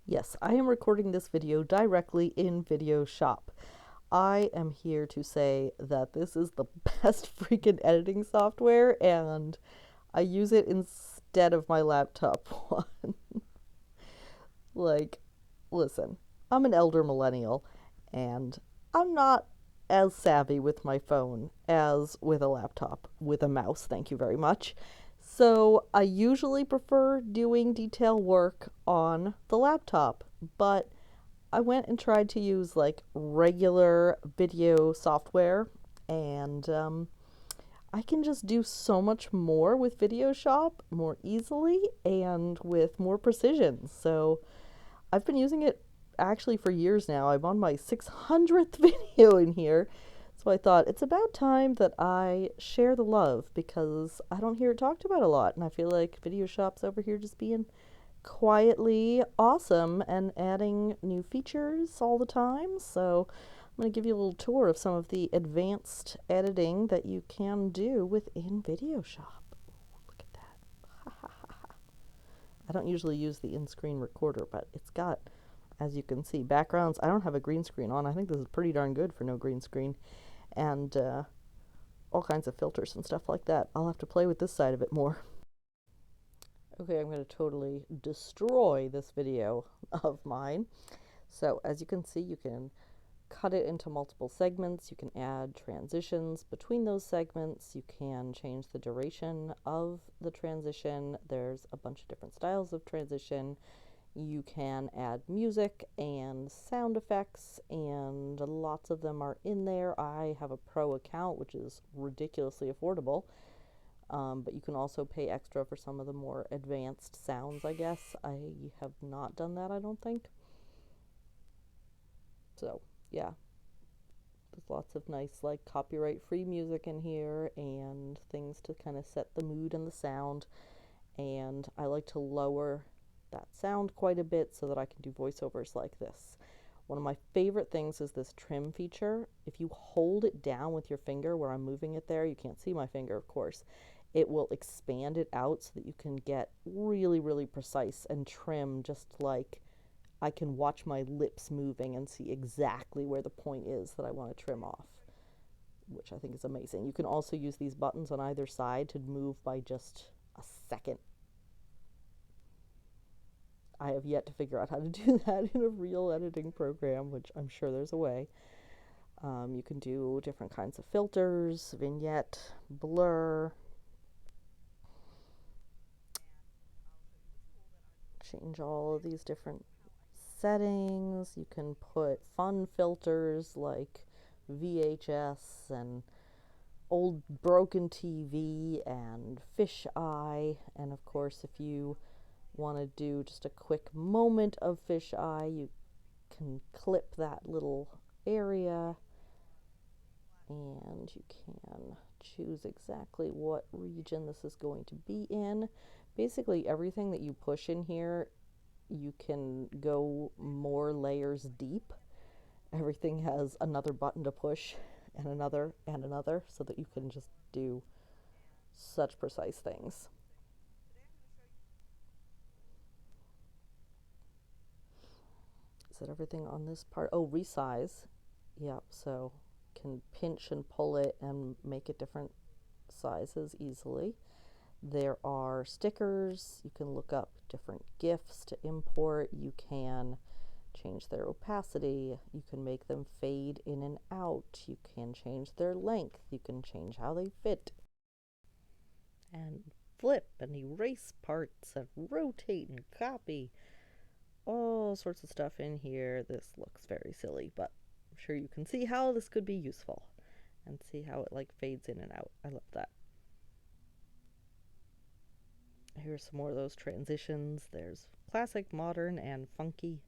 Yes, I am recording this video directly in Videoshop. I am here to say that this is the best freaking editing software, and I use it instead of my laptop one. Like, listen, I'm an elder millennial, and I'm not as savvy with my phone as with a laptop, with a mouse, thank you very much. So I usually prefer doing detail work on the laptop, but I went and tried to use like regular video software, and I can just do so much more with Videoshop more easily and with more precision. So I've been using it actually for years now. I'm on my 600th video in here. So I thought it's about time that I share the love because I don't hear it talked about a lot. And I feel like Videoshop's over here just being quietly awesome and adding new features all the time. So I'm going to give you a little tour of some of the advanced editing that you can do within Videoshop. Look at that. I don't usually use the in-screen recorder, but it's got, as you can see, backgrounds. I don't have a green screen on. I think this is pretty darn good for no green screen. And all kinds of filters and stuff like that. I'll have to play with this side of it more. Okay, I'm going to totally destroy this video of mine. So as you can see, you can cut it into multiple segments. You can add transitions between those segments. You can change the duration of the transition. There's a bunch of different styles of transition. You can add music and sound effects, and lots of them are in there. I have a pro account, which is ridiculously affordable. But you can also pay extra for some of the more advanced sounds, I guess. I have not done that, I don't think. So, yeah. There's lots of nice, like, copyright-free music in here and things to kind of set the mood and the sound. And I like to lower that sound quite a bit so that I can do voiceovers like this. One of my favorite things is this trim feature. If you hold it down with your finger where I'm moving it there, you can't see my finger, of course, it will expand it out so that you can get really, really precise and trim, just like I can watch my lips moving and see exactly where the point is that I want to trim off, which I think is amazing. You can also use these buttons on either side to move by just a second. I have yet to figure out how to do that in a real editing program, which I'm sure there's a way. You can do different kinds of filters, vignette, blur, change all of these different settings. You can put fun filters like VHS and old broken TV and fisheye. And of course, if you want to do just a quick moment of fisheye, you can clip that little area and you can choose exactly what region this is going to be in. Basically, everything that you push in here, you can go more layers deep. Everything has another button to push and another so that you can just do such precise things. Is that everything on this part? Oh, resize. Yep, so can pinch and pull it and make it different sizes easily. There are stickers. You can look up different GIFs to import. You can change their opacity. You can make them fade in and out. You can change their length. You can change how they fit. And flip and erase parts and rotate and copy. All sorts of stuff in here. This looks very silly, but I'm sure you can see how this could be useful. And see how it like fades in and out. I love that. Here's some more of those transitions. There's classic, modern, and funky.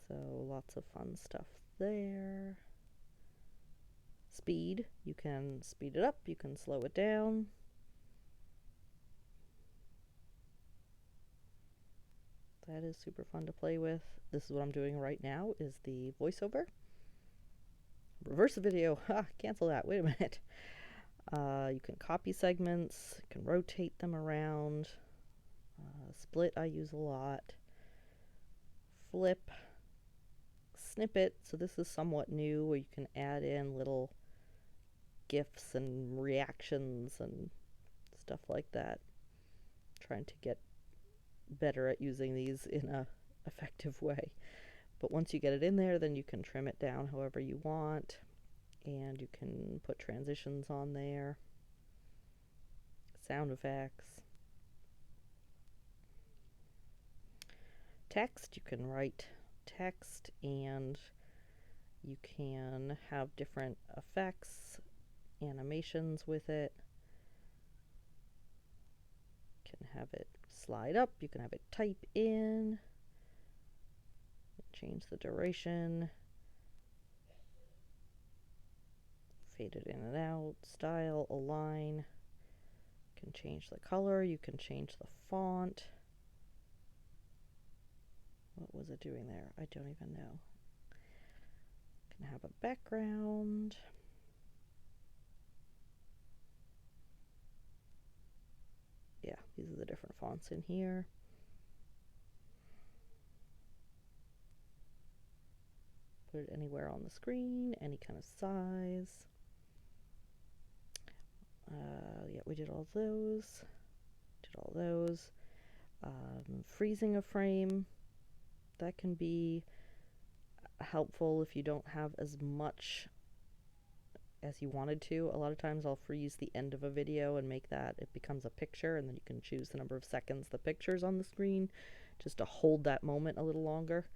So lots of fun stuff there. Speed. You can speed it up. You can slow it down. That is super fun to play with. This is what I'm doing right now, is the voiceover. Reverse the video. Ha, cancel that. Wait a minute. You can copy segments. You can rotate them around. Split I use a lot. flip snippet. So this is somewhat new, where you can add in little GIFs and reactions and stuff like that. Trying to get better at using these in a effective way. But once you get it in there, then you can trim it down however you want, and you can put transitions on there, sound effects, text. You can write text, and you can have different effects, animations with it. You can have it slide up, you can have it type in, change the duration, fade it in and out, style, align. You can change the color, you can change the font. What was it doing there? I don't even know. You can have a background. Yeah, these are the different fonts in here. Put it anywhere on the screen, any kind of size. Yeah, we did all those. Freezing a frame. That can be helpful if you don't have as much as you wanted to. A lot of times I'll freeze the end of a video and make that it becomes a picture, and then you can choose the number of seconds the picture's on the screen just to hold that moment a little longer.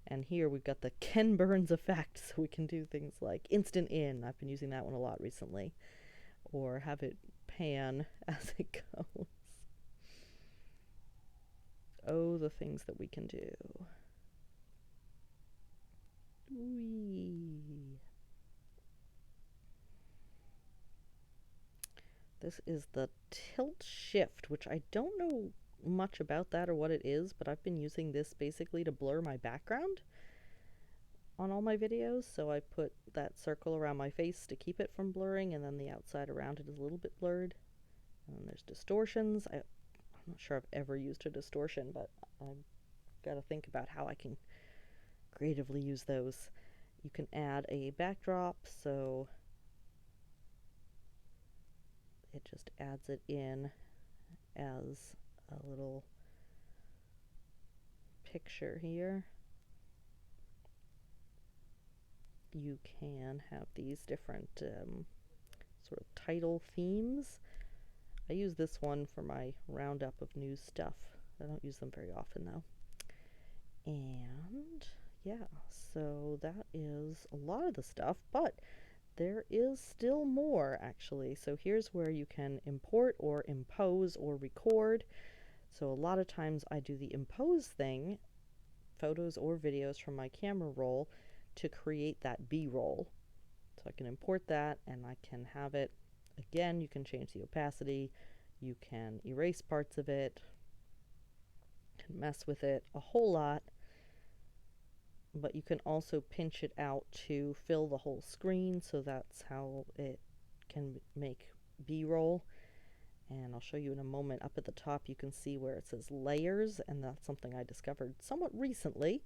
And here we've got the Ken Burns effect, so we can do things like instant in. I've been using that one a lot recently. Or have it pan as it goes. Oh, the things that we can do. Whee. This is the tilt shift, which I don't know much about that or what it is, but I've been using this basically to blur my background on all my videos. So I put that circle around my face to keep it from blurring, and then the outside around it is a little bit blurred. And then there's distortions. I'm not sure I've ever used a distortion, but I've got to think about how I can creatively use those. You can add a backdrop, so it just adds it in as a little picture here. You can have these different sort of title themes. I use this one for my roundup of news stuff. I don't use them very often though. And yeah, so that is a lot of the stuff, but there is still more actually. So here's where you can import or impose or record. So a lot of times I do the impose thing, photos or videos from my camera roll, to create that B-roll. So I can import that and I can have it. Again, you can change the opacity, you can erase parts of it, can mess with it a whole lot, but you can also pinch it out to fill the whole screen, so that's how it can make B-roll. And I'll show you in a moment. Up at the top you can see where it says layers, and that's something I discovered somewhat recently,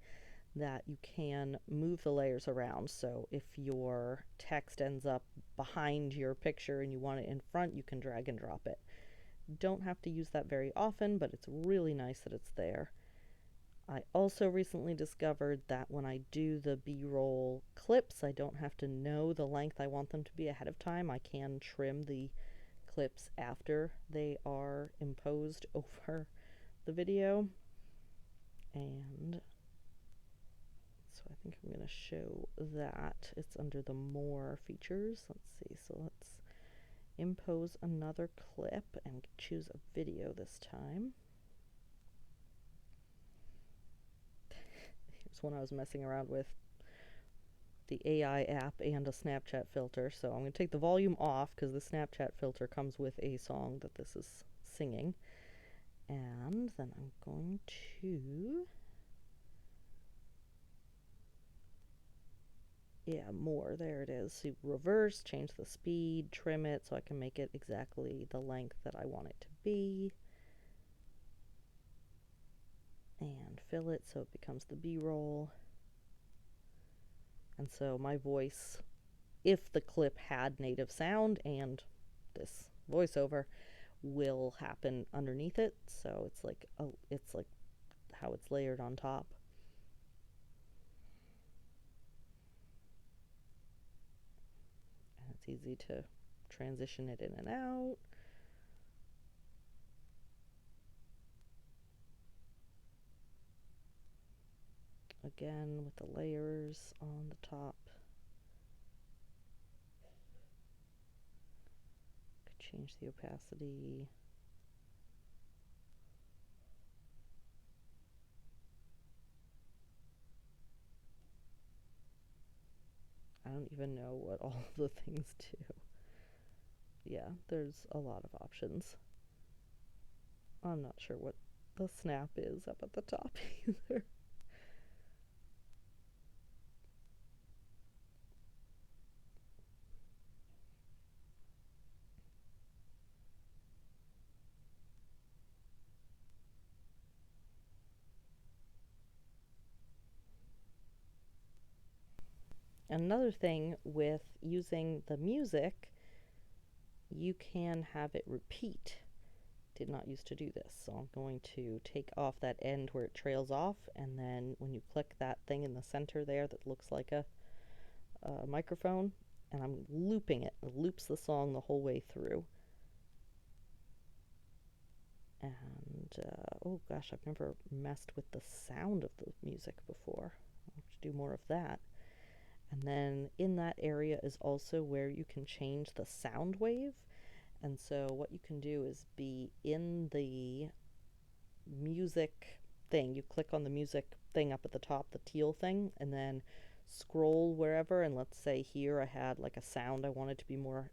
that you can move the layers around. So if your text ends up behind your picture and you want it in front, you can drag and drop it. Don't have to use that very often, but it's really nice that it's there. I also recently discovered that when I do the B-roll clips, I don't have to know the length I want them to be ahead of time. I can trim the clips after they are imposed over the video. And so I think I'm going to show that. It's under the more features. Let's see. So let's impose another clip and choose a video this time. Here's one I was messing around with, the AI app and a Snapchat filter. So I'm going to take the volume off because the Snapchat filter comes with a song that this is singing. And then I'm going to, yeah, more, there it is. So reverse, change the speed, trim it so I can make it exactly the length that I want it to be. And fill it so it becomes the B-roll. And so my voice, if the clip had native sound and this voiceover, will happen underneath it. So it's like how it's layered on top. And it's easy to transition it in and out. Again with the layers on the top. Could change the opacity. I don't even know what all the things do. Yeah, there's a lot of options. I'm not sure what the snap is up at the top either. Another thing with using the music, you can have it repeat. Did not used to do this, so I'm going to take off that end where it trails off, and then when you click that thing in the center there that looks like a microphone, and I'm looping it. It loops the song the whole way through. And oh gosh, I've never messed with the sound of the music before. I'll have to do more of that. And then in that area is also where you can change the sound wave. And so what you can do is be in the music thing. You click on the music thing up at the top, the teal thing, and then scroll wherever. And let's say here I had like a sound I wanted to be more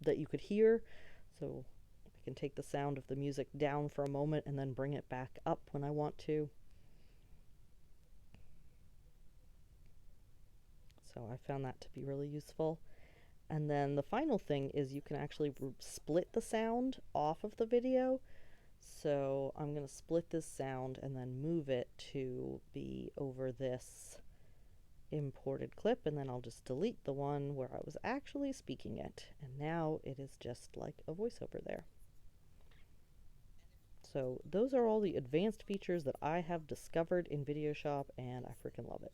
that you could hear. So I can take the sound of the music down for a moment and then bring it back up when I want to. So I found that to be really useful. And then the final thing is you can actually split the sound off of the video. So I'm going to split this sound and then move it to be over this imported clip, and then I'll just delete the one where I was actually speaking it. And now it is just like a voiceover there. So those are all the advanced features that I have discovered in Videoshop, and I freaking love it.